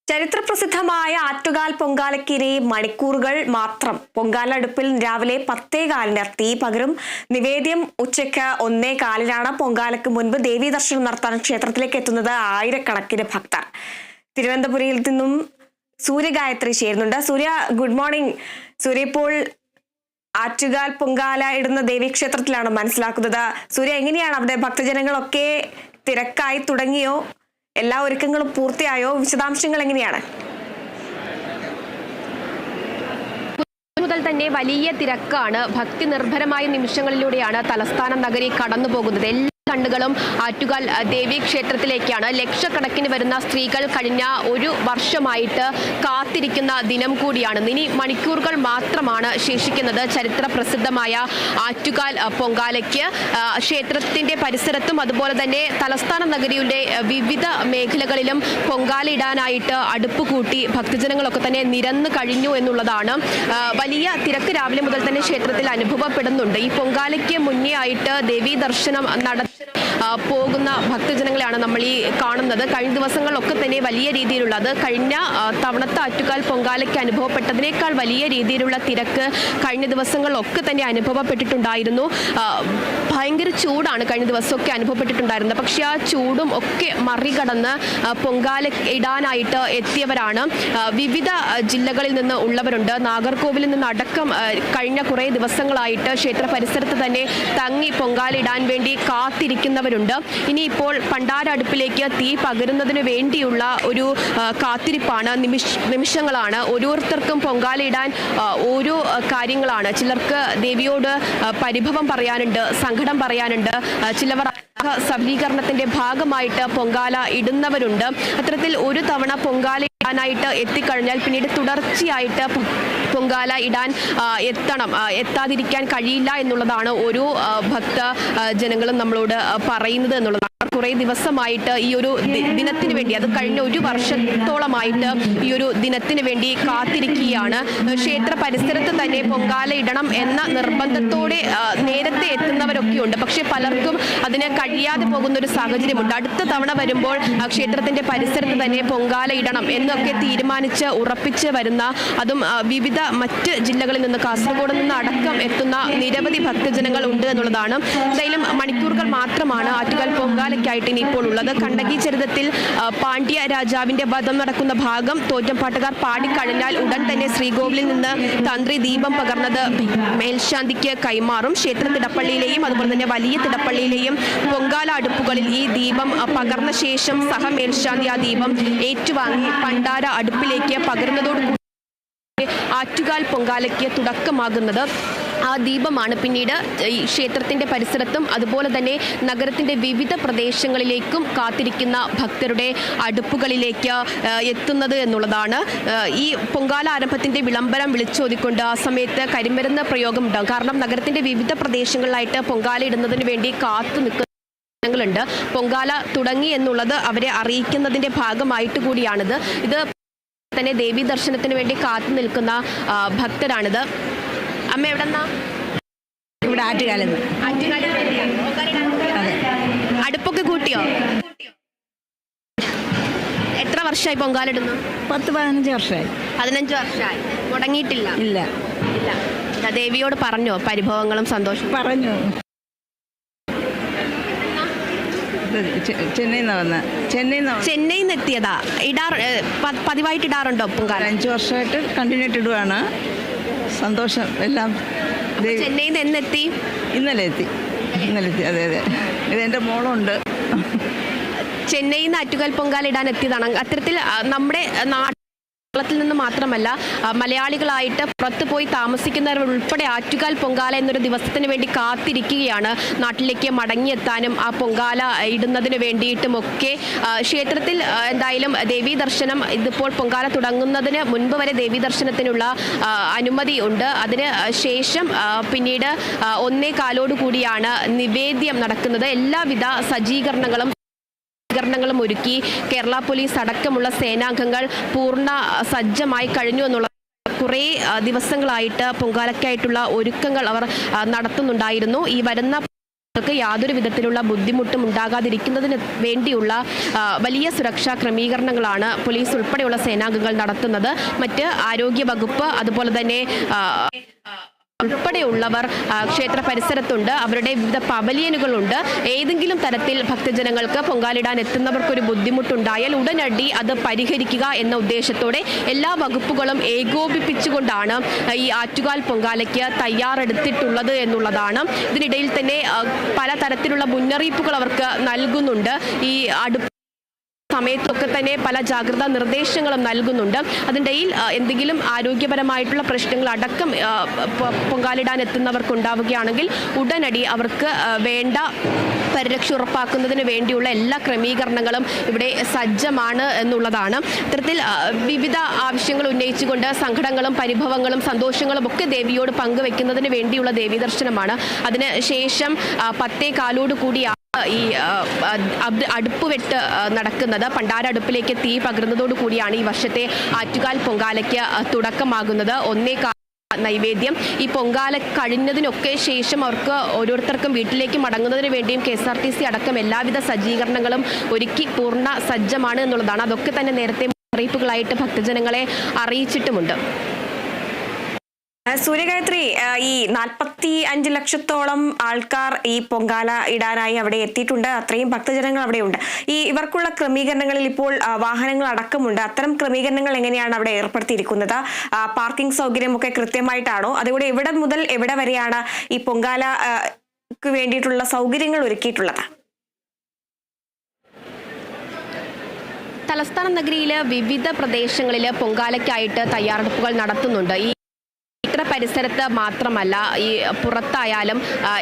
ചരിത്രപ്രസിദ്ധമായ ആറ്റുകാൽ പൊങ്കാലയ്ക്കിനി മണിക്കൂറുകൾ മാത്രം. പൊങ്കാല അടുപ്പിൽ രാവിലെ 10:15 തീ പകരും. നിവേദ്യം ഉച്ചയ്ക്ക് 1:15 പൊങ്കാലയ്ക്ക് മുൻപ് ദേവീ ദർശനം നടത്താൻ ക്ഷേത്രത്തിലേക്ക് എത്തുന്നത് ആയിരക്കണക്കിന് ഭക്തർ. തിരുവനന്തപുരത്തിൽ നിന്നും സൂര്യഗായത്രി ചേരുന്നുണ്ട്. സൂര്യ, ഗുഡ് മോർണിംഗ്. സൂര്യ, ഇപ്പോൾ ആറ്റുകാൽ പൊങ്കാല ഇടുന്ന ദേവീക്ഷേത്രത്തിലാണ് മനസ്സിലാക്കുന്നത്. സൂര്യ, എങ്ങനെയാണ് അവിടെ ഭക്തജനങ്ങളൊക്കെ തിരക്കായി തുടങ്ങിയോ? എല്ലാ ഒരുക്കങ്ങളും പൂർത്തിയായോ? വിശദാംശങ്ങൾ എങ്ങനെയാണ്? മുതൽ തന്നെ വലിയ തിരക്കാണ്. ഭക്തി നിർഭരമായ നിമിഷങ്ങളിലൂടെയാണ് തലസ്ഥാന നഗരി കടന്നു പോകുന്നത്. കണ്ണുകളും ആറ്റുകാൽ ദേവീ ക്ഷേത്രത്തിലേക്കാണ്. ലക്ഷക്കണക്കിന് വരുന്ന സ്ത്രീകൾ കഴിഞ്ഞ ഒരു വർഷമായിട്ട് കാത്തിരിക്കുന്ന ദിനം കൂടിയാണ്. ഇനി മണിക്കൂറുകൾ മാത്രമാണ് ശേഷിക്കുന്നത് ചരിത്ര പ്രസിദ്ധമായ ആറ്റുകാൽ പൊങ്കാലയ്ക്ക്. ക്ഷേത്രത്തിന്റെ പരിസരത്തും അതുപോലെ തന്നെ തലസ്ഥാന നഗരിയുടെ വിവിധ മേഖലകളിലും പൊങ്കാല ഇടാനായിട്ട് അടുപ്പ് കൂട്ടി ഭക്തജനങ്ങളൊക്കെ തന്നെ നിരന്നു കഴിഞ്ഞു എന്നുള്ളതാണ്. വലിയ തിരക്ക് രാവിലെ മുതൽ തന്നെ ക്ഷേത്രത്തിൽ അനുഭവപ്പെടുന്നുണ്ട്. ഈ പൊങ്കാലയ്ക്ക് മുന്നേ ആയിട്ട് ദേവീ ദർശനം പോകുന്ന ഭക്തജനങ്ങളെയാണ് നമ്മൾ ഈ കാണുന്നത്. കഴിഞ്ഞ ദിവസങ്ങളിലൊക്കെ തന്നെ വലിയ രീതിയിലുള്ള, അത് കഴിഞ്ഞ തവണത്തെ ആറ്റുകാൽ പൊങ്കാലയ്ക്ക് അനുഭവപ്പെട്ടതിനേക്കാൾ വലിയ രീതിയിലുള്ള തിരക്ക് കഴിഞ്ഞ ദിവസങ്ങളിലൊക്കെ തന്നെ അനുഭവപ്പെട്ടിട്ടുണ്ടായിരുന്നു. ഭയങ്കര ചൂടാണ് കഴിഞ്ഞ ദിവസമൊക്കെ അനുഭവപ്പെട്ടിട്ടുണ്ടായിരുന്നത്. പക്ഷെ ആ ചൂടും ഒക്കെ മറികടന്ന് പൊങ്കാല ഇടാനായിട്ട് എത്തിയവരാണ്. വിവിധ ജില്ലകളിൽ നിന്ന് ഉള്ളവരുണ്ട്. നാഗർകോവിലിൽ നിന്ന് അടക്കം കഴിഞ്ഞ കുറേ ദിവസങ്ങളായിട്ട് ക്ഷേത്ര പരിസരത്ത് തന്നെ തങ്ങി പൊങ്കാല ഇടാൻ വേണ്ടി കാത്തിരിക്കുന്നവരുണ്ട്. ഇനിയിപ്പോൾ പണ്ടാര അടുപ്പിലേക്ക് തീ പകരുന്നതിന് വേണ്ടിയുള്ള ഒരു കാത്തിരിപ്പാണ്. നിമിഷങ്ങളാണ്. ഓരോരുത്തർക്കും പൊങ്കാലയിടാൻ ഓരോ കാര്യങ്ങളാണ്. ചിലർക്ക് ദേവിയോട് പരിഭവം പറയാനുണ്ട്, സങ്കടം പറയാനുണ്ട്. ചിലവർ സബലീകരണത്തിന്റെ ഭാഗമായിട്ട് പൊങ്കാല ഇടുന്നവരുണ്ട്. അത്തരത്തിൽ ഒരു തവണ പൊങ്കാല ഇടാനായിട്ട് എത്തിക്കഴിഞ്ഞാൽ പിന്നീട് തുടർച്ചയായിട്ട് പൊങ്കാല ഇടാൻ എത്താതിരിക്കാൻ കഴിയില്ല എന്നുള്ളതാണ് ഓരോ ഭക്ത ജനങ്ങളും നമ്മളോട് പറയുന്നത് എന്നുള്ളതാണ്. കുറേ ദിവസമായിട്ട് ഈ ഒരു ദിനത്തിന് വേണ്ടി, അത് കഴിഞ്ഞ ഒരു വർഷത്തോളമായിട്ട് ഈ ഒരു ദിനത്തിന് വേണ്ടി കാത്തിരിക്കുകയാണ്. ക്ഷേത്ര പരിസരത്ത് തന്നെ പൊങ്കാല ഇടണം എന്ന നിർബന്ധത്തോടെ നേരത്തെ എത്തുന്നവരൊക്കെയുണ്ട്. പക്ഷെ പലർക്കും അതിന് കഴിയാതെ പോകുന്ന ഒരു സാഹചര്യമുണ്ട്. അടുത്ത തവണ വരുമ്പോൾ ക്ഷേത്രത്തിന്റെ പരിസരത്ത് തന്നെ പൊങ്കാല ഇടണം എന്നൊക്കെ തീരുമാനിച്ച് ഉറപ്പിച്ച് വരുന്ന, അതും വിവിധ മറ്റ് ജില്ലകളിൽ നിന്ന്, കാസർഗോഡ് നിന്ന് അടക്കം എത്തുന്ന നിരവധി ഭക്തജനങ്ങൾ ഉണ്ട് എന്നുള്ളതാണ്. എന്തായാലും മണിക്കൂറുകൾ മാത്രമാണ് ആറ്റുകാൽ പൊങ്കാലയ്ക്കായിട്ട് ഇനിയിപ്പോൾ ഉള്ളത്. കണ്ണകി ചരിതത്തിൽ പാണ്ഡ്യ രാജാവിന്റെ വധം നടക്കുന്ന ഭാഗം തോറ്റംപാട്ടുകാർ പാടിക്കഴിഞ്ഞാൽ ഉടൻ തന്നെ ശ്രീകോവിലിൽ നിന്ന് തന്ത്രി ദീപം പകർന്നത് മേൽശാന്തിക്ക് കൈമാറും. ക്ഷേത്ര തിടപ്പള്ളിയിലെയും അതുപോലെ തന്നെ വലിയ തിടപ്പള്ളിയിലെയും പൊങ്കാല അടുപ്പുകളിൽ ഈ ദീപം പകർന്ന ശേഷം സഹ മേൽശാന്തി ആ ദീപം ഏറ്റുവാങ്ങി പണ്ടാര അടുപ്പിലേക്ക് പകരുന്നതോടുകൂടി ആറ്റുകാൽ പൊങ്കാലയ്ക്ക് തുടക്കമാകുന്നത്. ആ ദീപമാണ് പിന്നീട് ഈ ക്ഷേത്രത്തിന്റെ പരിസരത്തും അതുപോലെ തന്നെ നഗരത്തിന്റെ വിവിധ പ്രദേശങ്ങളിലേക്കും കാത്തിരിക്കുന്ന ഭക്തരുടെ അടുപ്പുകളിലേക്ക് എത്തുന്നത് എന്നുള്ളതാണ്. ഈ പൊങ്കാല ആരംഭത്തിന്റെ വിളംബരം വിളിച്ചോതിക്കൊണ്ട് ആ സമയത്ത് കരിമരുന്ന് പ്രയോഗം ഉണ്ടാകും. കാരണം നഗരത്തിന്റെ വിവിധ പ്രദേശങ്ങളിലായിട്ട് പൊങ്കാല ഇടുന്നതിന് വേണ്ടി കാത്തു നിൽക്കുന്ന ണ്ട്. പൊങ്കാല തുടങ്ങി എന്നുള്ളത് അവരെ അറിയിക്കുന്നതിന്റെ ഭാഗമായിട്ട് കൂടിയാണിത്. ഇത് തന്നെ ദേവീ ദർശനത്തിന് വേണ്ടി കാത്തു നിൽക്കുന്ന ഭക്തരാണിത്. അമ്മ എവിടെന്നാ? ഇവിടെ ആറ്റുകാലിൽ. അടുപ്പൊക്കെ കൂട്ടിയോ? എത്ര വർഷമായി പൊങ്കാലിടുന്നു? 10-15 വർഷമായി. 15 വർഷമായി. മുടങ്ങിയിട്ടില്ല? ഇല്ല. ദേവിയോട് പറഞ്ഞോ പരിഭവങ്ങളും സന്തോഷം? പറഞ്ഞു. ചെന്നൈയിൽ നിന്ന് എത്തിയതാ. പതിവായിട്ട് ഇടാറുണ്ടോ പൊങ്കാല? 5 വർഷമായിട്ട് കണ്ടിന്യൂ ഇടുവാണ്. സന്തോഷം എല്ലാം. ചെന്നൈയിൽ നിന്ന് എന്നെത്തി? ഇന്നലെ എത്തി. അതെ. ഇതെൻ്റെ മോളുണ്ട്. ചെന്നൈയിൽ നിന്ന് ആറ്റുകാൽ പൊങ്കാല ഇടാൻ എത്തിയതാണ്. അത്തരത്തിൽ നമ്മുടെ ത്തിൽ നിന്ന് മാത്രമല്ല, മലയാളികളായിട്ട് പുറത്തു പോയി താമസിക്കുന്നവർ ഉൾപ്പെടെ ആറ്റുകാൽ പൊങ്കാല എന്നൊരു ദിവസത്തിന് വേണ്ടി കാത്തിരിക്കുകയാണ്. നാട്ടിലേക്ക് മടങ്ങിയെത്താനും ആ പൊങ്കാല ഇടുന്നതിന് വേണ്ടിയിട്ടുമൊക്കെ ക്ഷേത്രത്തിൽ എന്തായാലും ദേവീ ദർശനം, ഇതിപ്പോൾ പൊങ്കാല തുടങ്ങുന്നതിന് മുൻപ് വരെ ദേവീ ദർശനത്തിനുള്ള അനുമതി ഉണ്ട്. അതിന് ശേഷം പിന്നീട് 1:15 കൂടിയാണ് നിവേദ്യം നടക്കുന്നത്. എല്ലാവിധ സജ്ജീകരണങ്ങളും ഒരുക്കി കേരള പോലീസ് അടക്കമുള്ള സേനാംഗങ്ങൾ പൂർണ്ണ സജ്ജമായി കഴിഞ്ഞു എന്നുള്ള കുറേ ദിവസങ്ങളായിട്ട് പൊങ്കാലയ്ക്കായിട്ടുള്ള ഒരുക്കങ്ങൾ അവർ നടത്തുന്നുണ്ടായിരുന്നു. ഈ വരുന്ന യാതൊരു വിധത്തിലുള്ള ബുദ്ധിമുട്ടും ഉണ്ടാകാതിരിക്കുന്നതിന് വേണ്ടിയുള്ള വലിയ സുരക്ഷാ ക്രമീകരണങ്ങളാണ് പോലീസ് ഉൾപ്പെടെയുള്ള സേനാംഗങ്ങൾ നടത്തുന്നത്. മറ്റ് ആരോഗ്യ വകുപ്പ് അതുപോലെ തന്നെ ഉൾപ്പെടെയുള്ളവർ ക്ഷേത്ര പരിസരത്തുണ്ട്. അവരുടെ വിവിധ പവലിയനുകളുണ്ട്. ഏതെങ്കിലും തരത്തിൽ ഭക്തജനങ്ങൾക്ക് പൊങ്കാലിടാൻ എത്തുന്നവർക്കൊരു ബുദ്ധിമുട്ടുണ്ടായാൽ ഉടനടി അത് പരിഹരിക്കുക എന്ന ഉദ്ദേശത്തോടെ എല്ലാ വകുപ്പുകളും ഏകോപിപ്പിച്ചുകൊണ്ടാണ് ഈ ആറ്റുകാൽ പൊങ്കാലയ്ക്ക് തയ്യാറെടുത്തിട്ടുള്ളത് എന്നുള്ളതാണ്. ഇതിനിടയിൽ തന്നെ പലതരത്തിലുള്ള മുന്നറിയിപ്പുകൾ അവർക്ക് നൽകുന്നുണ്ട്. ഈ സമയത്തൊക്കെ തന്നെ പല ജാഗ്രതാ നിർദ്ദേശങ്ങളും നൽകുന്നുണ്ട്. അതിൻ്റെ എന്തെങ്കിലും ആരോഗ്യപരമായിട്ടുള്ള പ്രശ്നങ്ങൾ അടക്കം പൊങ്കാലിടാൻ എത്തുന്നവർക്കുണ്ടാവുകയാണെങ്കിൽ ഉടനടി അവർക്ക് വേണ്ട പരിരക്ഷ ഉറപ്പാക്കുന്നതിന് വേണ്ടിയുള്ള എല്ലാ ക്രമീകരണങ്ങളും ഇവിടെ സജ്ജമാണ് എന്നുള്ളതാണ്. ഇത്തരത്തിൽ വിവിധ ആവശ്യങ്ങൾ ഉന്നയിച്ചുകൊണ്ട് സങ്കടങ്ങളും പരിഭവങ്ങളും സന്തോഷങ്ങളും ഒക്കെ ദേവിയോട് പങ്കുവെക്കുന്നതിന് വേണ്ടിയുള്ള ദേവീ ദർശനമാണ്. അതിന് ശേഷം 10:15 കൂടി ഈ അടുപ്പ് വെട്ട് നടക്കുന്നത്. പണ്ടാര അടുപ്പിലേക്ക് തീ പകരുന്നതോടു കൂടിയാണ് ഈ വർഷത്തെ ആറ്റുകാൽ പൊങ്കാലയ്ക്ക് തുടക്കമാകുന്നത്. 1 നൈവേദ്യം ഈ പൊങ്കാല കഴിഞ്ഞതിനൊക്കെ ശേഷം അവർക്ക് ഓരോരുത്തർക്കും വീട്ടിലേക്ക് മടങ്ങുന്നതിന് വേണ്ടിയും KSRTC അടക്കം എല്ലാവിധ സജ്ജീകരണങ്ങളും ഒരുക്കി പൂർണ്ണ സജ്ജമാണ് എന്നുള്ളതാണ്. അതൊക്കെ തന്നെ നേരത്തെ മുന്നറിയിപ്പുകളായിട്ട് ഭക്തജനങ്ങളെ അറിയിച്ചിട്ടുമുണ്ട്. സൂര്യഗായത്രി, ഈ 45 ലക്ഷത്തോളം ആൾക്കാർ ഈ പൊങ്കാല ഇടാനായി അവിടെ എത്തിയിട്ടുണ്ട്. അത്രയും ഭക്തജനങ്ങൾ അവിടെയുണ്ട്. ഇവർക്കുള്ള ക്രമീകരണങ്ങളിൽ ഇപ്പോൾ വാഹനങ്ങൾ അടക്കമുണ്ട്. അത്തരം ക്രമീകരണങ്ങൾ എങ്ങനെയാണ് അവിടെ ഏർപ്പെടുത്തിയിരിക്കുന്നത്? പാർക്കിംഗ് സൗകര്യമൊക്കെ കൃത്യമായിട്ടാണോ? അതുകൂടെ എവിടെ മുതൽ എവിടെ വരെയാണ് ഈ പൊങ്കാലക്ക് വേണ്ടിയിട്ടുള്ള സൗകര്യങ്ങൾ ഒരുക്കിയിട്ടുള്ളത്? തലസ്ഥാന നഗരിയിലെ വിവിധ പ്രദേശങ്ങളിൽ പൊങ്കാലയ്ക്കായിട്ട് തയ്യാറെടുപ്പുകൾ നടത്തുന്നുണ്ട്. ഈ പരിസരത്ത് മാത്രമല്ല, ഈ പുറത്തായാലും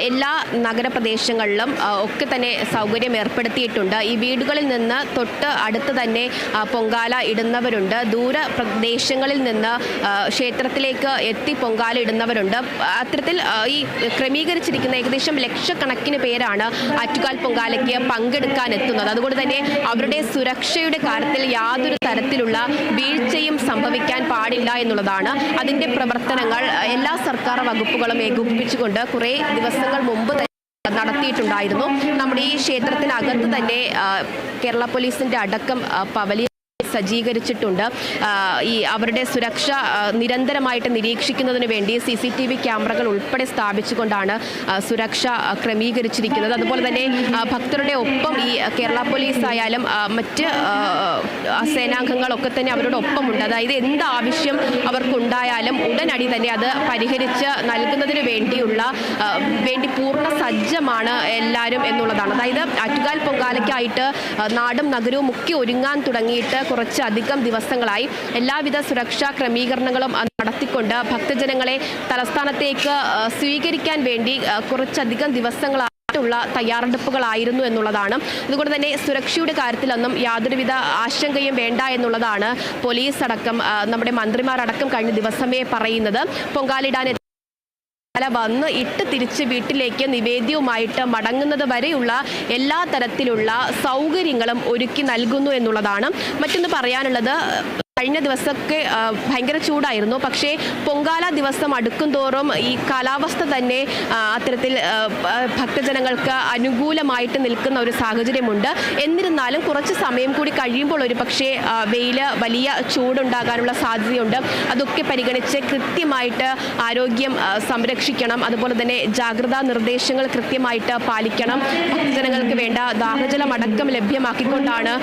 എല്ലാ നഗരപ്രദേശങ്ങളിലും ഒക്കെ തന്നെ സൗകര്യം ഏർപ്പെടുത്തിയിട്ടുണ്ട്. ഈ വീടുകളിൽ നിന്ന് തൊട്ട് അടുത്ത് തന്നെ പൊങ്കാല ഇടുന്നവരുണ്ട്. ദൂര പ്രദേശങ്ങളിൽ നിന്ന് ക്ഷേത്രത്തിലേക്ക് എത്തി പൊങ്കാല ഇടുന്നവരുണ്ട്. അത്തരത്തിൽ ഈ ക്രമീകരിച്ചിരിക്കുന്ന ഏകദേശം ലക്ഷക്കണക്കിന് പേരാണ് ആറ്റുകാൽ പൊങ്കാലയ്ക്ക് പങ്കെടുക്കാൻ എത്തുന്നത്. അതുകൊണ്ട് തന്നെ അവരുടെ സുരക്ഷയുടെ കാര്യത്തിൽ യാതൊരു തരത്തിലുള്ള വീഴ്ചയും സംഭവിക്കാൻ പാടില്ല എന്നുള്ളതാണ്. അതിന്റെ പ്രവർത്തനങ്ങൾ എല്ലാ സർക്കാർ വകുപ്പുകളും ഏകോപിപ്പിച്ചുകൊണ്ട് കുറേ ദിവസങ്ങൾ മുമ്പ് നടത്തിയിട്ടുണ്ടായിരുന്നു. നമ്മുടെ ഈ ക്ഷേത്രത്തിനകത്ത് തന്നെ കേരള പോലീസിന്റെ അടക്കം പവലിയൻ സജ്ജീകരിച്ചിട്ടുണ്ട്. ഈ അവരുടെ സുരക്ഷ നിരന്തരമായിട്ട് നിരീക്ഷിക്കുന്നതിന് വേണ്ടി CCTV ക്യാമറകൾ ഉൾപ്പെടെ സ്ഥാപിച്ചുകൊണ്ടാണ് സുരക്ഷ ക്രമീകരിച്ചിരിക്കുന്നത്. അതുപോലെ തന്നെ ഭക്തരുടെ ഒപ്പം ഈ കേരള പോലീസ് ആയാലും മറ്റ് സേനാംഗങ്ങളൊക്കെ തന്നെ അവരുടെ ഒപ്പമുണ്ട്. അതായത് എന്ത് ആവശ്യം അവർക്കുണ്ടായാലും ഉടനടി തന്നെ അത് പരിഹരിച്ച് നൽകുന്നതിന് വേണ്ടി പൂർണ്ണ സജ്ജമാണ് എല്ലാവരും എന്നുള്ളതാണ്. അതായത് ആറ്റുകാൽ പൊങ്കാലയ്ക്കായിട്ട് നാടും നഗരവും ഒക്കെ ഒരുങ്ങാൻ തുടങ്ങിയിട്ട് കുറച്ചധികം ദിവസങ്ങളായി എല്ലാവിധ സുരക്ഷാ ക്രമീകരണങ്ങളും നടത്തിക്കൊണ്ട് ഭക്തജനങ്ങളെ തലസ്ഥാനത്തേക്ക് സ്വീകരിക്കാൻ വേണ്ടി കുറച്ചധികം ദിവസങ്ങളായിട്ടുള്ള തയ്യാറെടുപ്പുകളായിരുന്നു എന്നുള്ളതാണ്. അതുകൊണ്ട് തന്നെ സുരക്ഷയുടെ കാര്യത്തിലൊന്നും യാതൊരുവിധ ആശങ്കയും വേണ്ട എന്നുള്ളതാണ് പോലീസ് അടക്കം നമ്മുടെ മന്ത്രിമാരടക്കം കഴിഞ്ഞ ദിവസമേ പറയുന്നത്. പൊങ്കാലിടാൻ വന്ന് ഇട്ട് തിരിച്ച് വീട്ടിലേക്ക് നിവേദ്യവുമായിട്ട് മടങ്ങുന്നത് വരെയുള്ള എല്ലാ തരത്തിലുള്ള സൗകര്യങ്ങളും ഒരുക്കി നൽകുന്നു എന്നുള്ളതാണ്. മറ്റൊന്ന് പറയാനുള്ളത്, കഴിഞ്ഞ ദിവസമൊക്കെ ഭയങ്കര ചൂടായിരുന്നു. പക്ഷേ പൊങ്കാല ദിവസം അടുക്കും തോറും ഈ കാലാവസ്ഥ തന്നെ അത്തരത്തിൽ ഭക്തജനങ്ങൾക്ക് അനുകൂലമായിട്ട് നിൽക്കുന്ന ഒരു സാഹചര്യമുണ്ട്. എന്നിരുന്നാലും കുറച്ച് സമയം കൂടി കഴിയുമ്പോൾ ഒരു പക്ഷേ വെയിൽ വലിയ ചൂടുണ്ടാകാനുള്ള സാധ്യതയുണ്ട്. അതൊക്കെ പരിഗണിച്ച് കൃത്യമായിട്ട് ആരോഗ്യം സംരക്ഷിക്കണം. അതുപോലെ തന്നെ ജാഗ്രതാ നിർദ്ദേശങ്ങൾ കൃത്യമായിട്ട് പാലിക്കണം. ഭക്തജനങ്ങൾക്ക് വേണ്ട ദാഹജലം അടക്കം ലഭ്യമാക്കിക്കൊണ്ടാണ്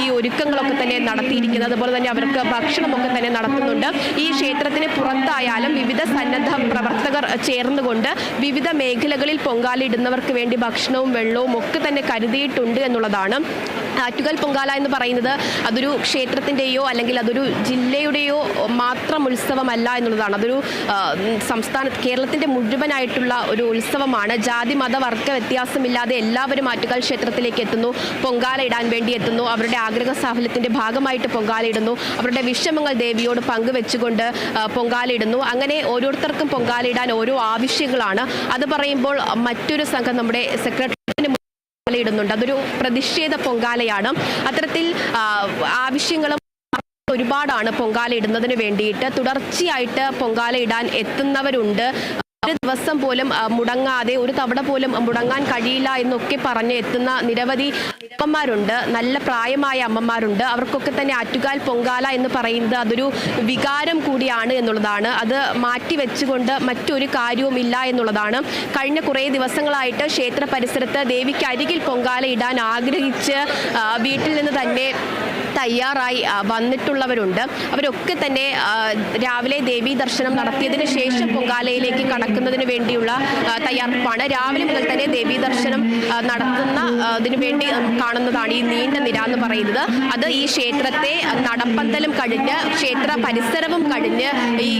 ഈ ഒരുക്കങ്ങളൊക്കെ തന്നെ നടത്തിയിരിക്കുന്നത്. അതുപോലെ തന്നെ അവർക്ക് ഭക്ഷണമൊക്കെ തന്നെ നടത്തുന്നുണ്ട്. ഈ ക്ഷേത്രത്തിന് പുറത്തായാലും വിവിധ സന്നദ്ധ പ്രവർത്തകർ ചേർന്നുകൊണ്ട് വിവിധ മേഖലകളിൽ പൊങ്കാലിടുന്നവർക്ക് വേണ്ടി ഭക്ഷണവും വെള്ളവും ഒക്കെ തന്നെ കരുതിയിട്ടുണ്ട് എന്നുള്ളതാണ്. ആറ്റുകാൽ പൊങ്കാല എന്ന് പറയുന്നത് അതൊരു ക്ഷേത്രത്തിൻ്റെയോ അല്ലെങ്കിൽ അതൊരു ജില്ലയുടെയോ മാത്രം ഉത്സവമല്ല എന്നുള്ളതാണ്. അതൊരു കേരളത്തിൻ്റെ മുഴുവനായിട്ടുള്ള ഒരു ഉത്സവമാണ്. ജാതി മത വർഗ വ്യത്യാസമില്ലാതെ എല്ലാവരും ആറ്റുകാൽ ക്ഷേത്രത്തിലേക്ക് എത്തുന്നു, പൊങ്കാല ഇടാൻ വേണ്ടി എത്തുന്നു. അവരുടെ ആഗ്രഹ സാഫല്യത്തിൻ്റെ ഭാഗമായിട്ട് പൊങ്കാല ഇടുന്നു. അവരുടെ വിഷമങ്ങൾ ദേവിയോട് പങ്കുവെച്ചുകൊണ്ട് പൊങ്കാലയിടുന്നു. അങ്ങനെ ഓരോരുത്തർക്കും പൊങ്കാലയിടാൻ ഓരോ ആവശ്യങ്ങളാണ്. അത് പറയുമ്പോൾ മറ്റൊരു സംഘം നമ്മുടെ സെക്രട്ടറിയേറ്റിന് ഇടുന്നുണ്ട്. അതൊരു പ്രതിഷേധ പൊങ്കാലയാണ്. അത്തരത്തിൽ ആവശ്യങ്ങളും ഒരുപാടാണ് പൊങ്കാല ഇടുന്നതിന് വേണ്ടിയിട്ട്. തുടർച്ചയായിട്ട് പൊങ്കാല ഇടാൻ എത്തുന്നവരുണ്ട്. ഒരു ദിവസം പോലും മുടങ്ങാതെ, ഒരു തവണ പോലും മുടങ്ങാൻ കഴിയില്ല എന്നൊക്കെ പറഞ്ഞ് എത്തുന്ന നിരവധി അമ്മമാരുണ്ട്. നല്ല പ്രായമായ അമ്മമാരുണ്ട്. അവർക്കൊക്കെ തന്നെ ആറ്റുകാൽ പൊങ്കാല എന്ന് പറയുന്നത് അതൊരു വികാരം കൂടിയാണ് എന്നുള്ളതാണ്. അത് മാറ്റിവെച്ചുകൊണ്ട് മറ്റൊരു കാര്യവുമില്ല എന്നുള്ളതാണ്. കഴിഞ്ഞ കുറേ ദിവസങ്ങളായിട്ട് ക്ഷേത്ര പരിസരത്ത് ദേവിക്ക് അരികിൽ പൊങ്കാല ഇടാൻ ആഗ്രഹിച്ച് വീട്ടിൽ നിന്ന് തന്നെ തയ്യാറായി വന്നിട്ടുള്ളവരുണ്ട്. അവരൊക്കെ തന്നെ രാവിലെ ദേവീ ദർശനം നടത്തിയതിനു ശേഷം പൊങ്കാലയിലേക്ക് കടക്കുന്നതിന് വേണ്ടിയുള്ള തയ്യാറെടുപ്പാണ്. രാവിലെ മുതൽ തന്നെ ദേവീ ദർശനം നടത്തുന്നതിനു വേണ്ടി കാണുന്നതാണ് ഈ നീണ്ട നിര എന്ന് പറയുന്നത്. അത് ഈ ക്ഷേത്രത്തെ നടപ്പന്തലും കഴിഞ്ഞ് ക്ഷേത്ര പരിസരവും കഴിഞ്ഞ് ഈ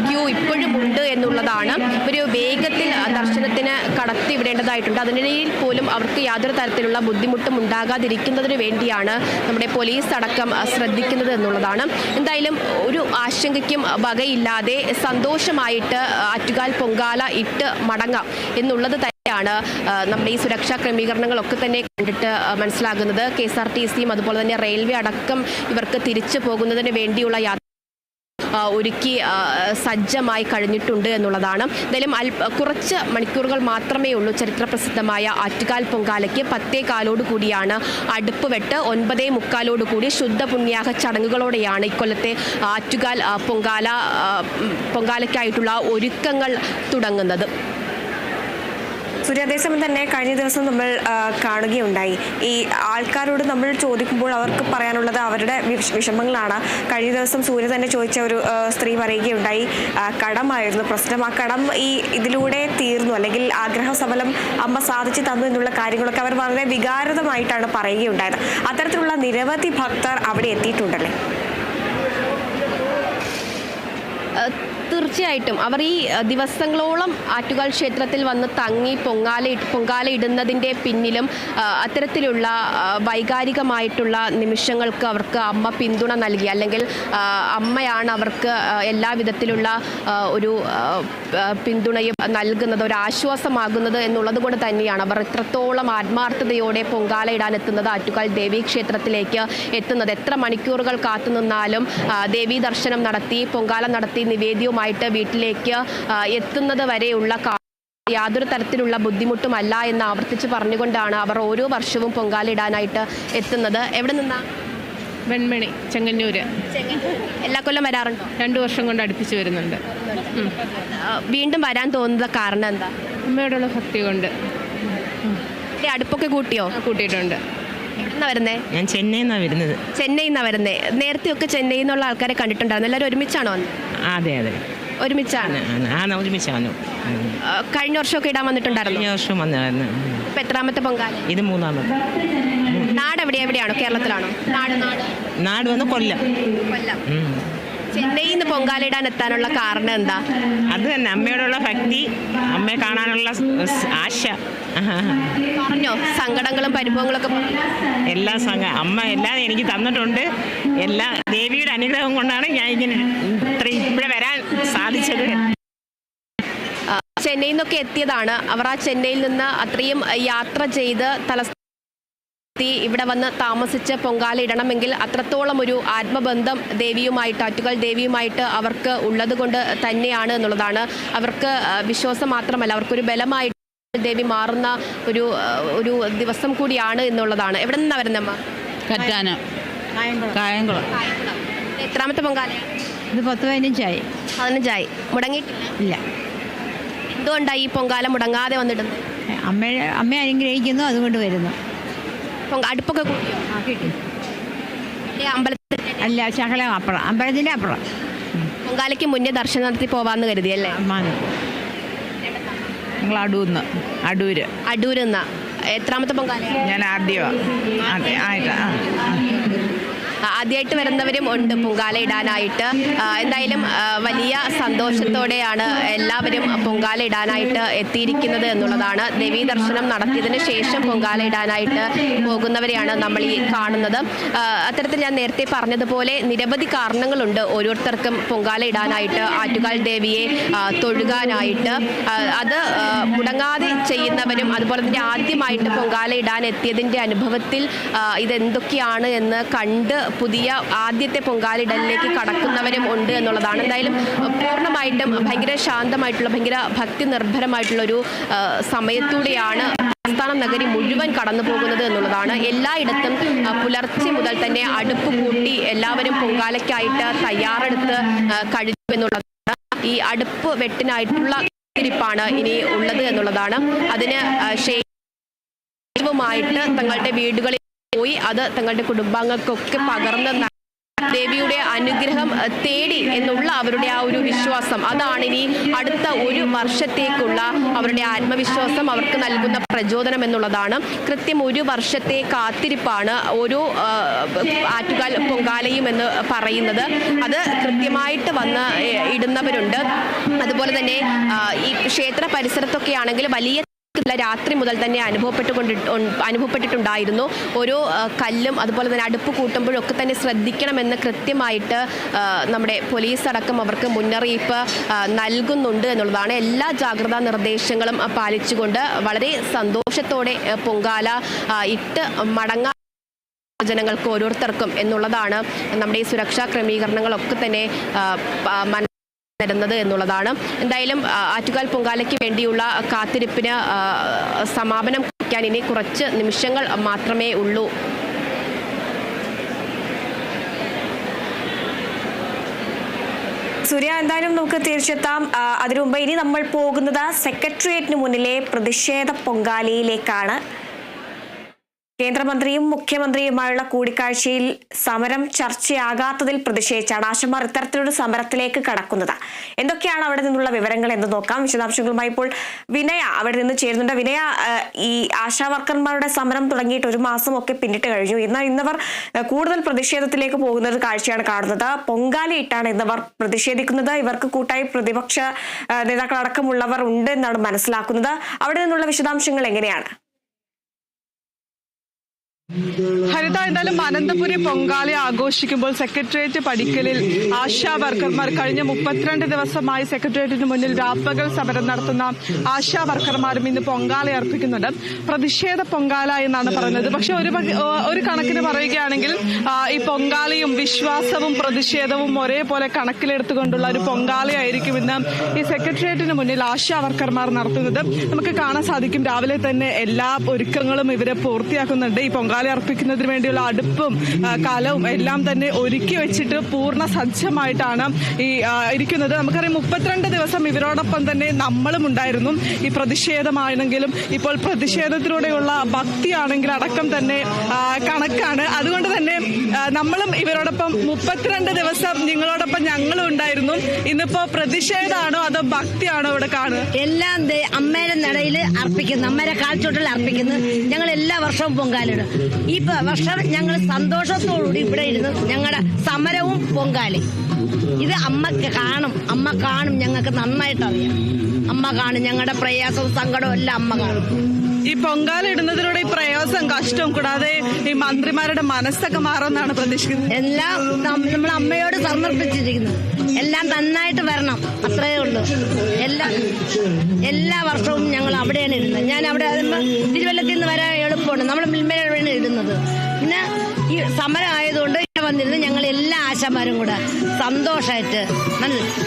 ക്യൂ ഇപ്പോഴും ഉണ്ട് എന്നുള്ളതാണ്. ഒരു വേഗത്തിൽ ദർശനത്തിന് കടത്തി വിടേണ്ടതായിട്ടുണ്ട്. അതിനിടയിൽ പോലും അവർക്ക് യാതൊരു തരത്തിലുള്ള ബുദ്ധിമുട്ടും ഉണ്ടാകാതിരിക്കുന്നതിന് വേണ്ടിയാണ് നമ്മുടെ പോലീസ് അടക്കം ശ്രദ്ധിക്കുന്നത് എന്നുള്ളതാണ്. എന്തായാലും ഒരു ആശങ്കയ്ക്കും വകയില്ലാതെ സന്തോഷമായിട്ട് ആറ്റുകാൽ പൊങ്കാല ഇട്ട് മടങ്ങാം എന്നുള്ളത് തന്നെയാണ് നമ്മുടെ ഈ സുരക്ഷാ ക്രമീകരണങ്ങളൊക്കെ തന്നെ കണ്ടിട്ട് മനസ്സിലാകുന്നത്. KSRTCയും അതുപോലെ തന്നെ റെയിൽവേ അടക്കം ഇവർക്ക് തിരിച്ചു പോകുന്നതിന് വേണ്ടിയുള്ള ഒരുക്കി സജ്ജമായി കഴിഞ്ഞിട്ടുണ്ട് എന്നുള്ളതാണ്. എന്തായാലും കുറച്ച് മണിക്കൂറുകൾ മാത്രമേ ഉള്ളൂ ചരിത്രപ്രസിദ്ധമായ ആറ്റുകാൽ പൊങ്കാലയ്ക്ക്. 10:15 കൂടിയാണ് അടുപ്പ് വെട്ട്. 9:45 കൂടി ശുദ്ധ പുണ്യാഹ ചടങ്ങുകളോടെയാണ് ഇക്കൊല്ലത്തെ ആറ്റുകാൽ പൊങ്കാലയ്ക്കായിട്ടുള്ള ഒരുക്കങ്ങൾ തുടങ്ങുന്നത്. സൂര്യ, അതേസമയം തന്നെ കഴിഞ്ഞ ദിവസം നമ്മൾ കാണുകയുണ്ടായി, ഈ ആൾക്കാരോട് നമ്മൾ ചോദിക്കുമ്പോൾ അവർക്ക് പറയാനുള്ളത് അവരുടെ വിഷമങ്ങളാണ്. കഴിഞ്ഞ ദിവസം സൂര്യ തന്നെ ചോദിച്ച ഒരു സ്ത്രീ പറയുകയുണ്ടായി, കടമായിരുന്നു പ്രശ്നം. ആ കടം ഇതിലൂടെ തീർന്നു, അല്ലെങ്കിൽ ആഗ്രഹസഫലം അമ്മ സാധിച്ചു തന്നു എന്നുള്ള കാര്യങ്ങളൊക്കെ അവർ വളരെ വികാരമായിട്ടാണ് പറയുകയുണ്ടായത്. അത്തരത്തിലുള്ള നിരവധി ഭക്തർ അവിടെ എത്തിയിട്ടുണ്ടല്ലേ? തീർച്ചയായിട്ടും അവർ ഈ ദിവസങ്ങളോളം ആറ്റുകാൽ ക്ഷേത്രത്തിൽ വന്ന് തങ്ങി പൊങ്കാല ഇടുന്നതിൻ്റെ പിന്നിലും അത്തരത്തിലുള്ള വൈകാരികമായിട്ടുള്ള നിമിഷങ്ങൾക്ക് അവർക്ക് അമ്മ പിന്തുണ നൽകി, അല്ലെങ്കിൽ അമ്മയാണ് അവർക്ക് എല്ലാ വിധത്തിലുള്ള ഒരു പിന്തുണയും നൽകുന്നത്, ഒരു ആശ്വാസമാകുന്നത് എന്നുള്ളത് കൊണ്ട് തന്നെയാണ് അവർ ഇത്രത്തോളം ആത്മാർത്ഥതയോടെ പൊങ്കാല ഇടാൻ എത്തുന്നത്, ആറ്റുകാൽ ദേവീ ക്ഷേത്രത്തിലേക്ക് എത്തുന്നത്. എത്ര മണിക്കൂറുകൾ കാത്തുനിന്നാലും ദേവീ ദർശനം നടത്തി പൊങ്കാല നടത്തി നിവേദ്യവുമായിട്ട് വീട്ടിലേക്ക് എത്തുന്നത് വരെയുള്ള യാതൊരു തരത്തിലുള്ള ബുദ്ധിമുട്ടുമല്ല എന്ന് ആവർത്തിച്ച് പറഞ്ഞുകൊണ്ടാണ് അവർ ഓരോ വർഷവും പൊങ്കാല ഇടാനായിട്ട് എത്തുന്നത്. എവിടെ നിന്നാ? വെൺമണി, ചെങ്ങന്നൂര്. എല്ലാ കൊല്ലം വരാറുണ്ടോ? 2 വർഷം കൊണ്ട് അടുപ്പിച്ച് വരുന്നുണ്ട്. വീണ്ടും വരാൻ തോന്നുന്ന കാരണം എന്താ? അമ്മയോടുള്ള ഭക്തി കൊണ്ട്. അടുപ്പൊക്കെ കൂട്ടിയോ? കൂട്ടിയിട്ടുണ്ട്. എവിടുന്നാ വരുന്നേ? ഞാൻ ചെന്നൈയിൽ നിന്നാണ് വരുന്നത്. ചെന്നൈയിൽ നിന്നാണ് വരുന്നേ. നേരത്തെയൊക്കെ ചെന്നൈയിൽ നിന്നുള്ള ആൾക്കാരെ കണ്ടിട്ടുണ്ടായിരുന്നു. എല്ലാവരും ഒരുമിച്ചാണോ വന്നത്? അതെ അതെ, ഒരുമിച്ചാണ്. ഒരുമിച്ചാണ്. കഴിഞ്ഞ വർഷമൊക്കെ ഇടാൻ വന്നിട്ടുണ്ടായിരുന്നു? കഴിഞ്ഞ വർഷം വന്നായിരുന്നു. ഇപ്പൊ എത്രാമത്തെ പൊങ്കാല? ഇത് 3ാമത്തെ. നാട് എവിടെയാണോ? കേരളത്തിലാണോ? നാട് വന്ന് കൊല്ലം. ചെന്നൈയിൽ നിന്ന് പൊങ്കാല ഇടാൻ എത്താനുള്ള കാരണം എന്താ? അത് തന്നെ, അമ്മയോടുള്ള ഭക്തി, അമ്മയെ കാണാനുള്ള ആശ. പറഞ്ഞോ സങ്കടങ്ങളും പരിഭവങ്ങളൊക്കെ? എല്ലാ അമ്മ എല്ലാം എനിക്ക് തന്നിട്ടുണ്ട്. എല്ലാ ദേവിയുടെ അനുഗ്രഹം കൊണ്ടാണ് ഞാൻ ഇങ്ങനെ ഇവിടെ വരാൻ സാധിച്ചത്. ചെന്നൈയിൽ നിന്നൊക്കെ എത്തിയതാണ് അവർ. ആ ചെന്നൈയിൽ നിന്ന് അത്രയും യാത്ര ചെയ്ത് ഇവിടെ വന്ന് താമസിച്ച് പൊങ്കാല ഇടണമെങ്കിൽ അത്രത്തോളം ഒരു ആത്മബന്ധം ദേവിയുമായിട്ട്, ആറ്റുകാൽ ദേവിയുമായിട്ട് അവർക്ക് ഉള്ളത് കൊണ്ട് തന്നെയാണ് എന്നുള്ളതാണ്. അവർക്ക് വിശ്വാസം മാത്രമല്ല, അവർക്കൊരു ബലമായിട്ട് ദേവി മാറുന്ന ഒരു ദിവസം കൂടിയാണ് എന്നുള്ളതാണ്. എവിടെ നിന്നാ വരുന്നമ്മ? കറ്റാനം, കായംകുളം. എത്രാമത്തെ പൊങ്കാലയാണ് ഇത്? 10-15ആയി. 15ആയി. മുടങ്ങിയിട്ടില്ല? ഇല്ല. എന്തുകൊണ്ടാണ് ഈ പൊങ്കാല മുടങ്ങാതെ വന്നിടുന്നത്? അമ്മ അനുഗ്രഹിക്കുന്നു, അതുകൊണ്ട് വരുന്നു. അടുപ്പൊക്കെ കൂട്ടിയോ? കിട്ടി. അമ്പലത്തിൽ അല്ല, ശകലം അപ്പുറം, അമ്പലത്തിൻ്റെ അപ്പുറം. പൊങ്കാലയ്ക്ക് മുന്നേ ദർശനം നടത്തി പോവാന്ന് കരുതിയല്ലേ? ഞങ്ങൾ അടൂര്. അടൂര് നിന്നാ. എത്രാമത്തെ പൊങ്കാല? ഞാൻ ആദ്യമായിട്ട് വരുന്നവരും ഉണ്ട് പൊങ്കാല ഇടാനായിട്ട്. എന്തായാലും വലിയ സന്തോഷത്തോടെയാണ് എല്ലാവരും പൊങ്കാല ഇടാനായിട്ട് എത്തിയിരിക്കുന്നത് എന്നുള്ളതാണ്. ദേവീ ദർശനം നടത്തിയതിന് ശേഷം പൊങ്കാല ഇടാനായിട്ട് പോകുന്നവരെയാണ് നമ്മൾ ഈ കാണുന്നത്. അത്തരത്തിൽ ഞാൻ നേരത്തെ പറഞ്ഞതുപോലെ നിരവധി കാരണങ്ങളുണ്ട് ഓരോരുത്തർക്കും പൊങ്കാല ഇടാനായിട്ട്, ആറ്റുകാൽ ദേവിയെ തൊഴുകാനായിട്ട്. അത് മുടങ്ങാതെ ചെയ്യുന്നവരും അതുപോലെ തന്നെ ആദ്യമായിട്ട് പൊങ്കാല ഇടാൻ എത്തിയതിൻ്റെ അനുഭവത്തിൽ ഇതെന്തൊക്കെയാണ് എന്ന് കണ്ട് പുതിയ ആദ്യത്തെ പൊങ്കാലിടലിലേക്ക് കടക്കുന്നവരും ഉണ്ട് എന്നുള്ളതാണ്. എന്തായാലും പൂർണ്ണമായിട്ടും ഭയങ്കര ശാന്തമായിട്ടുള്ള, ഭയങ്കര ഭക്തി നിർഭരമായിട്ടുള്ള ഒരു സമയത്തൂടെയാണ് തലസ്ഥാന നഗരി മുഴുവൻ കടന്നു പോകുന്നത് എന്നുള്ളതാണ്. എല്ലായിടത്തും പുലർച്ചെ മുതൽ തന്നെ അടുപ്പ് കൂട്ടി എല്ലാവരും പൊങ്കാലയ്ക്കായിട്ട് തയ്യാറെടുത്ത് കഴിഞ്ഞു എന്നുള്ളതാണ്. ഈ അടുപ്പ് വെട്ടിനായിട്ടുള്ള കാത്തിരിപ്പാണ് ഇനി ഉള്ളത് എന്നുള്ളതാണ്. അതിന് ശേഷവുമായിട്ട് തങ്ങളുടെ വീടുകളിൽ പോയി അത് തങ്ങളുടെ കുടുംബാംഗങ്ങൾക്കൊക്കെ പകർന്ന് ദേവിയുടെ അനുഗ്രഹം തേടി എന്നുള്ള അവരുടെ ആ ഒരു വിശ്വാസം, അതാണ് ഇനി അടുത്ത ഒരു വർഷത്തേക്കുള്ള അവരുടെ ആത്മവിശ്വാസം അവർക്ക് നൽകുന്ന പ്രചോദനം എന്നുള്ളതാണ്. കൃത്യം ഒരു വർഷത്തെ കാത്തിരിപ്പാണ് ഓരോ ആറ്റുകാൽ പൊങ്കാലയും എന്ന് പറയുന്നത്. അത് കൃത്യമായിട്ട് വന്ന് ഇടുന്നവരുണ്ട്. അതുപോലെ തന്നെ ഈ ക്ഷേത്ര പരിസരത്തൊക്കെ ആണെങ്കിൽ വലിയ രാത്രി മുതൽ തന്നെ അനുഭവപ്പെട്ടിട്ടുണ്ടായിരുന്നു. ഓരോ കല്ലും അതുപോലെ തന്നെ അടുപ്പ് കൂട്ടുമ്പോഴൊക്കെ തന്നെ ശ്രദ്ധിക്കണമെന്ന് കൃത്യമായിട്ട് നമ്മുടെ പോലീസ് അടക്കം അവർക്ക് മുന്നറിയിപ്പ് നൽകുന്നുണ്ട് എന്നുള്ളതാണ്. എല്ലാ ജാഗ്രതാ നിർദ്ദേശങ്ങളും പാലിച്ചുകൊണ്ട് വളരെ സന്തോഷത്തോടെ പൊങ്കാല ഇട്ട് മടങ്ങാൻ ജനങ്ങൾക്ക് ഓരോരുത്തർക്കും എന്നുള്ളതാണ് നമ്മുടെ ഈ സുരക്ഷാ ക്രമീകരണങ്ങളൊക്കെ തന്നെ തരുന്നത് എന്നുള്ളതാണ്. എന്തായാലും ആറ്റുകാൽ പൊങ്കാലയ്ക്ക് വേണ്ടിയുള്ള കാത്തിരിപ്പിന് സമാപനം കുറിക്കാൻ ഇനി കുറച്ച് നിമിഷങ്ങൾ മാത്രമേ ഉള്ളൂ. സൂര്യ, എന്തായാലും നമുക്ക് തിരിച്ചെത്താം. അതിനു മുമ്പ് ഇനി നമ്മൾ പോകുന്നത് സെക്രട്ടേറിയറ്റിന് മുന്നിലെ പ്രതിഷേധ പൊങ്കാലയിലേക്കാണ്. കേന്ദ്രമന്ത്രിയും മുഖ്യമന്ത്രിയുമായുള്ള കൂടിക്കാഴ്ചയിൽ സമരം ചർച്ചയാകാത്തതിൽ പ്രതിഷേധിച്ചാണ് ആശമാർ ഇത്തരത്തിലൊരു സമരത്തിലേക്ക് കടക്കുന്നത്. എന്തൊക്കെയാണ് അവിടെ നിന്നുള്ള വിവരങ്ങൾ എന്ന് നോക്കാം. വിശദാംശങ്ങളുമായി ഇപ്പോൾ വിനയ അവിടെ നിന്ന് ചേരുന്നുണ്ട്. വിനയ, ഈ ആശാ വർക്കർമാരുടെ സമരം തുടങ്ങിയിട്ട് ഒരു മാസം ഒക്കെ പിന്നിട്ട് കഴിഞ്ഞു. എന്നാൽ ഇന്നവർ കൂടുതൽ പ്രതിഷേധത്തിലേക്ക് പോകുന്ന ഒരു കാഴ്ചയാണ് കാണുന്നത്. പൊങ്കാലയിട്ടാണ് ഇന്നവർ പ്രതിഷേധിക്കുന്നത്. ഇവർക്ക് കൂട്ടായി പ്രതിപക്ഷ നേതാക്കളടക്കമുള്ളവർ ഉണ്ട് എന്നാണ് മനസ്സിലാക്കുന്നത്. അവിടെ നിന്നുള്ള വിശദാംശങ്ങൾ എങ്ങനെയാണ്? ഹരിത, എന്തായാലും അനന്തപുരി പൊങ്കാല ആഘോഷിക്കുമ്പോൾ സെക്രട്ടേറിയറ്റ് പടിക്കലിൽ ആശാ വർക്കർമാർ കഴിഞ്ഞ 32 ദിവസമായി സെക്രട്ടേറിയറ്റിന് മുന്നിൽ രാപ്പകൽ സമരം നടത്തുന്ന ആശാ വർക്കർമാരും ഇന്ന് പൊങ്കാല അർപ്പിക്കുന്നുണ്ട്. പ്രതിഷേധ പൊങ്കാല എന്നാണ് പറയുന്നത്. പക്ഷെ ഒരു കണക്കിന് പറയുകയാണെങ്കിൽ ഈ പൊങ്കാലയും വിശ്വാസവും പ്രതിഷേധവും ഒരേപോലെ കണക്കിലെടുത്തുകൊണ്ടുള്ള ഒരു പൊങ്കാലയായിരിക്കും ഇന്ന് ഈ സെക്രട്ടേറിയറ്റിന് മുന്നിൽ ആശാ വർക്കർമാർ നടത്തുന്നത്. നമുക്ക് കാണാൻ സാധിക്കും, രാവിലെ തന്നെ എല്ലാ ഒരുക്കങ്ങളും ഇവരെ പൂർത്തിയാക്കുന്നുണ്ട്. ഈ പൊങ്കാല അർപ്പിക്കുന്നതിന് വേണ്ടിയുള്ള അടുപ്പും കലവും എല്ലാം തന്നെ ഒരുക്കി വെച്ചിട്ട് പൂർണ്ണ സജ്ജമായിട്ടാണ് ഈ ഇരിക്കുന്നത്. നമുക്കറിയാം, 32 ദിവസം ഇവരോടൊപ്പം തന്നെ നമ്മളും ഉണ്ടായിരുന്നു. ഈ പ്രതിഷേധമാണെങ്കിലും ഇപ്പോൾ പ്രതിഷേധത്തിലൂടെയുള്ള ഭക്തിയാണെങ്കിലും അടക്കം തന്നെ കണക്കാണ്. അതുകൊണ്ട് തന്നെ നമ്മളും ഇവരോടൊപ്പം 32 ദിവസം നിങ്ങളോടൊപ്പം ഞങ്ങളും ഉണ്ടായിരുന്നു. ഇന്നിപ്പോ പ്രതിഷേധമാണോ അതോ ഭക്തിയാണോ ഇവിടെ കാണുക? എല്ലാം അമ്മയുടെ നടയിൽ അർപ്പിക്കുന്നു, അമ്മയുടെ കാൽച്ചോട്ടിൽ അർപ്പിക്കുന്നു. ഞങ്ങൾ എല്ലാ വർഷവും പൊങ്കാലിടും. ഈ വർഷം ഞങ്ങൾ സന്തോഷത്തോടുകൂടി ഇവിടെ ഇരുന്ന് ഞങ്ങളുടെ സമരവും പൊങ്കാലയും ഇത് അമ്മക്ക് കാണും. അമ്മ കാണും, ഞങ്ങൾക്ക് നന്നായിട്ട് അറിയാം. അമ്മ കാണും, ഞങ്ങളുടെ പ്രയാസവും സങ്കടവും എല്ലാം അമ്മ കാണും. ഈ പൊങ്കാല ഇടുന്നതിലൂടെ ഈ പ്രയാസം കഷ്ടവും കൂടാതെ ഈ മന്ത്രിമാരുടെ മനസ്സൊക്കെ മാറുമെന്നാണ് പ്രതീക്ഷിക്കുന്നത്. എല്ലാം നമ്മൾ അമ്മയോട് സമർപ്പിച്ചിരിക്കുന്നു. എല്ലാം നന്നായിട്ട് വരണം, അത്രയേ ഉള്ളൂ. എല്ലാ വർഷവും ഞങ്ങൾ അവിടെയാണ് ഇടുന്നത്. ഞാൻ അവിടെ തിരുവല്ലത്തിൽ നിന്ന് വരാൻ എളുപ്പമുണ്ട്. നമ്മൾ മിൽമയിലാണ് ഇടുന്നത്. പിന്നെ ഈ സമരം ആയതുകൊണ്ട് ഇവിടെ വന്നിരുന്ന് ഞങ്ങൾ എല്ലാ ആശാമാരും കൂടെ സന്തോഷമായിട്ട്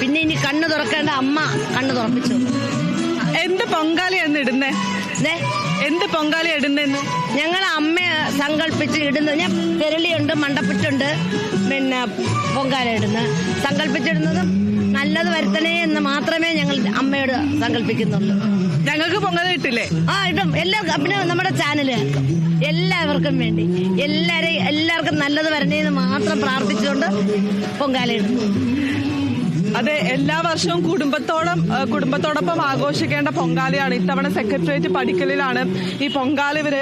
പിന്നെ ഇനി കണ്ണു തുറക്കേണ്ട അമ്മ കണ്ണു തുറപ്പിച്ചു. എന്ത് പൊങ്കാലയാണ് ഇടുന്നേ? എന്ത് പൊങ്കാല ഇടുന്നെന്ന് ഞങ്ങൾ അമ്മയെ സങ്കല്പിച്ച് ഇടുന്നത്. ഞാൻ പെരളിയുണ്ട്, മണ്ടപ്പറ്റുണ്ട്, പിന്നെ പൊങ്കാല ഇടുന്നത്. സങ്കല്പിച്ചിടുന്നതും നല്ലത് വരുത്തണേ എന്ന് മാത്രമേ ഞങ്ങൾ അമ്മയോട് സങ്കല്പിക്കുന്നുള്ളൂ. ഞങ്ങൾക്ക് പൊങ്കാല ഇട്ടില്ലേ? ഇടും. എല്ലാവർക്കും, പിന്നെ നമ്മുടെ ചാനല് എല്ലാവർക്കും വേണ്ടി എല്ലാവർക്കും നല്ലത് വരണേ എന്ന് മാത്രം പ്രാർത്ഥിച്ചുകൊണ്ട് പൊങ്കാല ഇടുന്നു. അതെ, എല്ലാ വർഷവും കുടുംബത്തോടൊപ്പം ആഘോഷിക്കേണ്ട പൊങ്കാലയാണ്. ഇത്തവണ സെക്രട്ടേറിയറ്റ് പടിക്കലിലാണ് ഈ പൊങ്കാല ഇവര്